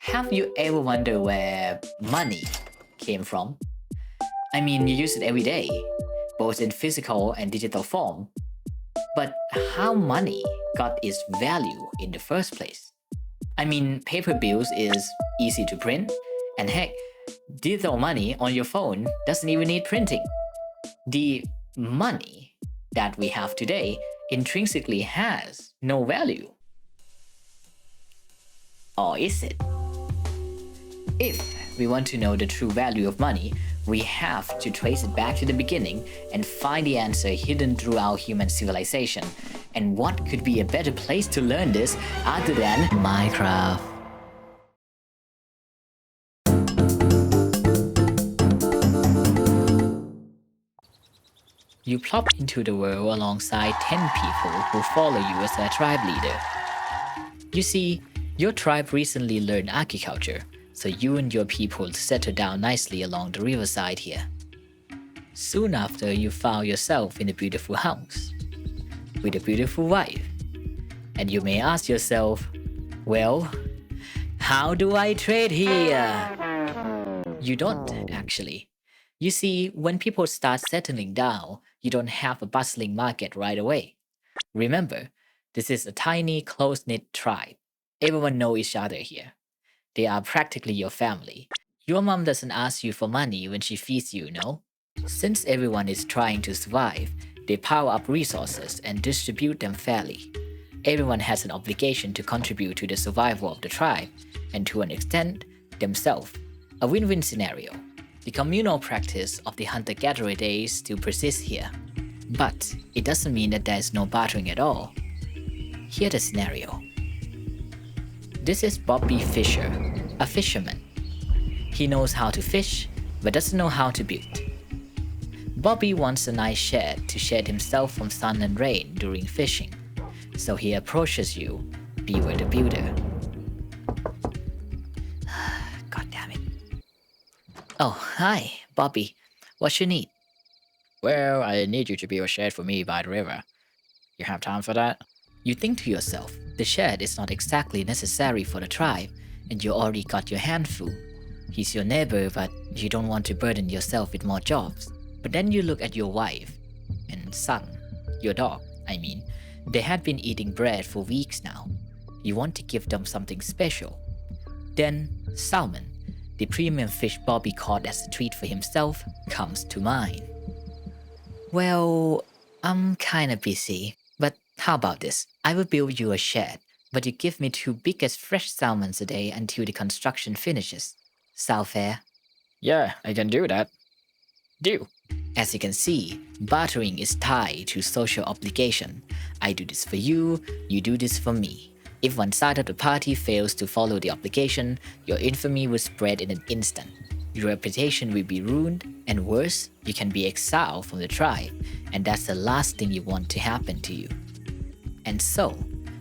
Have you ever wondered where money came from? I mean, you use it every day, both in physical and digital form. But how money got its value in the first place? I mean, paper bills is easy to print, and heck, digital money on your phone doesn't even need printing. The money that we have today intrinsically has no value. Or is it? If we want to know the true value of money, we have to trace it back to the beginning and find the answer hidden throughout human civilization. And what could be a better place to learn this other than Minecraft? You plop into the world alongside 10 people who follow you as their tribe leader. You see, your tribe recently learned agriculture, so you and your people settle down nicely along the riverside here. Soon after, you found yourself in a beautiful house with a beautiful wife. And you may ask yourself, well, how do I trade here? You don't, actually. You see, when people start settling down, you don't have a bustling market right away. Remember, this is a tiny, close-knit tribe. Everyone knows each other here. They are practically your family. Your mom doesn't ask you for money when she feeds you, no? Since everyone is trying to survive, they pile up resources and distribute them fairly. Everyone has an obligation to contribute to the survival of the tribe, and to an extent, themselves. A win-win scenario. The communal practice of the hunter-gatherer days still persists here. But it doesn't mean that there is no bartering at all. Here's the scenario. This is Bobby Fisher, a fisherman. He knows how to fish, but doesn't know how to build. Bobby wants a nice shed to shed himself from sun and rain during fishing, so he approaches you, Beaver the Builder. God damn it. Oh, hi, Bobby. What you need? Well, I need you to build a shed for me by the river. You have time for that? You think to yourself, the shed is not exactly necessary for the tribe, and you already got your hand full. He's your neighbor, but you don't want to burden yourself with more jobs. But then you look at your wife and son, your dog, I mean. They had been eating bread for weeks now. You want to give them something special. Then salmon, the premium fish Bobby caught as a treat for himself, comes to mind. Well, I'm kinda busy, but how about this? I will build you a shed, but you give me 2 biggest fresh salmons a day until the construction finishes. Sound fair? Yeah, I can do that. Deal. As you can see, bartering is tied to social obligation. I do this for you, you do this for me. If one side of the party fails to follow the obligation, your infamy will spread in an instant. Your reputation will be ruined, and worse, you can be exiled from the tribe, and that's the last thing you want to happen to you. And so,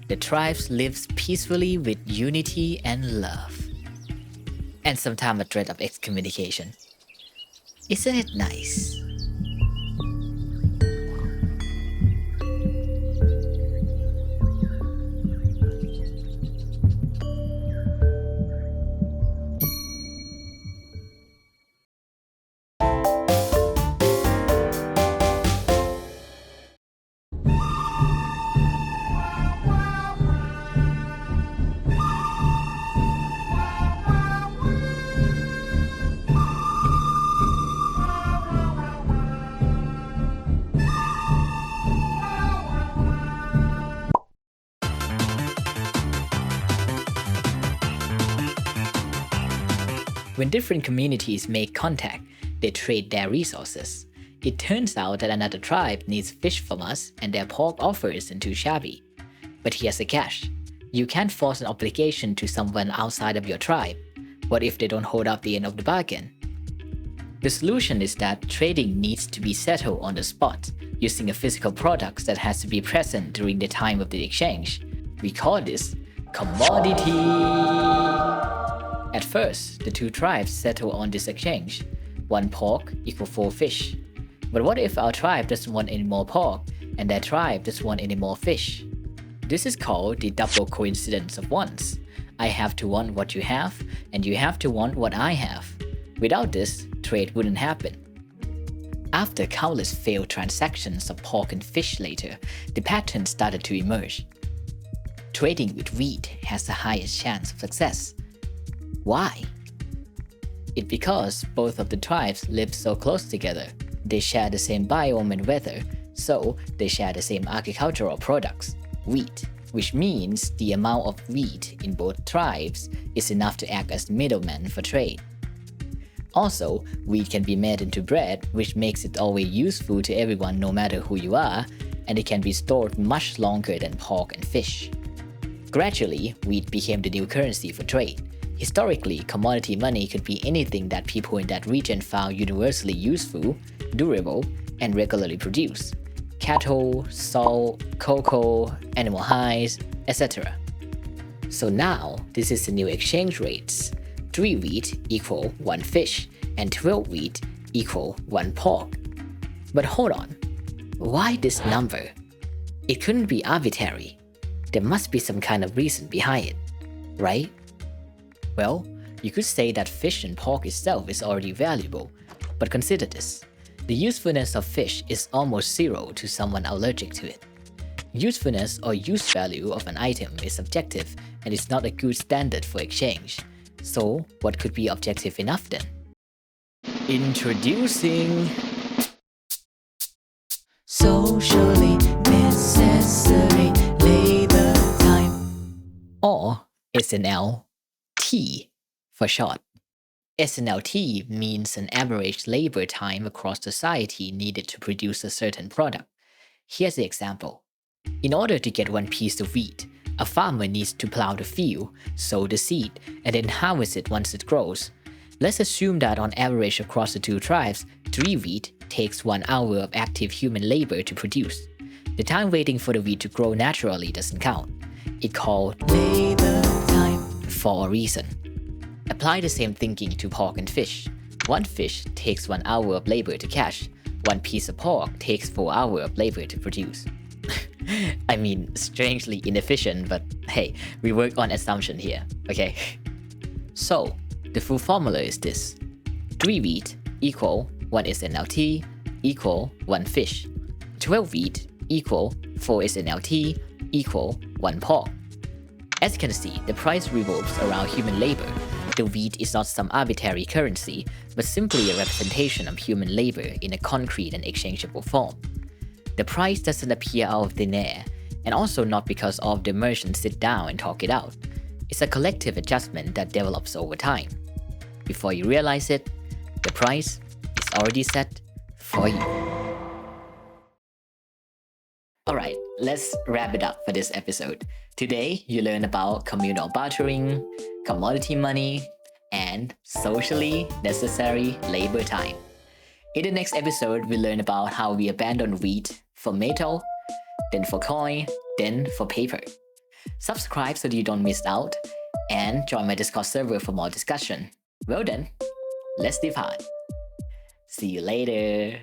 the tribes lives peacefully with unity and love. And sometimes a threat of excommunication. Isn't it nice? When different communities make contact, they trade their resources. It turns out that another tribe needs fish from us and their pork offer isn't too shabby. But here's the catch. You can't force an obligation to someone outside of your tribe. What if they don't hold up the end of the bargain? The solution is that trading needs to be settled on the spot, using a physical product that has to be present during the time of the exchange. We call this commodity. At first, the 2 tribes settle on this exchange. 1 pork equals 4 fish. But what if our tribe doesn't want any more pork and their tribe doesn't want any more fish? This is called the double coincidence of wants. I have to want what you have, and you have to want what I have. Without this, trade wouldn't happen. After countless failed transactions of pork and fish later, the pattern started to emerge. Trading with wheat has the highest chance of success. Why? It's because both of the tribes live so close together. They share the same biome and weather, so they share the same agricultural products, wheat, which means the amount of wheat in both tribes is enough to act as middleman for trade. Also, wheat can be made into bread, which makes it always useful to everyone no matter who you are, and it can be stored much longer than pork and fish. Gradually, wheat became the new currency for trade. Historically, commodity money could be anything that people in that region found universally useful, durable, and regularly produced. Cattle, salt, cocoa, animal hides, etc. So now, this is the new exchange rates. 3 wheat equal 1 fish, and 12 wheat equal 1 pork. But hold on, why this number? It couldn't be arbitrary. There must be some kind of reason behind it, right? Well, you could say that fish and pork itself is already valuable, but consider this. The usefulness of fish is almost zero to someone allergic to it. Usefulness or use value of an item is subjective and is not a good standard for exchange. So, what could be objective enough then? Introducing socially necessary labor time, or SNLT for short. SNLT means an average labor time across society needed to produce a certain product. Here's the example. In order to get 1 piece of wheat, a farmer needs to plow the field, sow the seed, and then harvest it once it grows. Let's assume that on average across the 2 tribes, 3 wheat takes 1 hour of active human labor to produce. The time waiting for the wheat to grow naturally doesn't count. It's called labor time for a reason. Apply the same thinking to pork and fish. 1 fish takes 1 hour of labor to catch. 1 piece of pork takes 4 hours of labor to produce. I mean, strangely inefficient, but hey, we work on assumption here, okay? So, the full formula is this. 3 wheat equal 1 SNLT equal 1 fish. 12 wheat equal 4 SNLT equal 1 pork. As you can see, the price revolves around human labor. The wheat is not some arbitrary currency, but simply a representation of human labor in a concrete and exchangeable form. The price doesn't appear out of thin air, and also not because all of the merchants sit down and talk it out. It's a collective adjustment that develops over time. Before you realize it, the price is already set for you. Alright, let's wrap it up for this episode. Today, you learn about communal bartering, commodity money, and socially necessary labor time. In the next episode, we'll learn about how we abandon wheat for metal, then for coin, then for paper. Subscribe so that you don't miss out, and join my Discord server for more discussion. Well then, let's depart. See you later.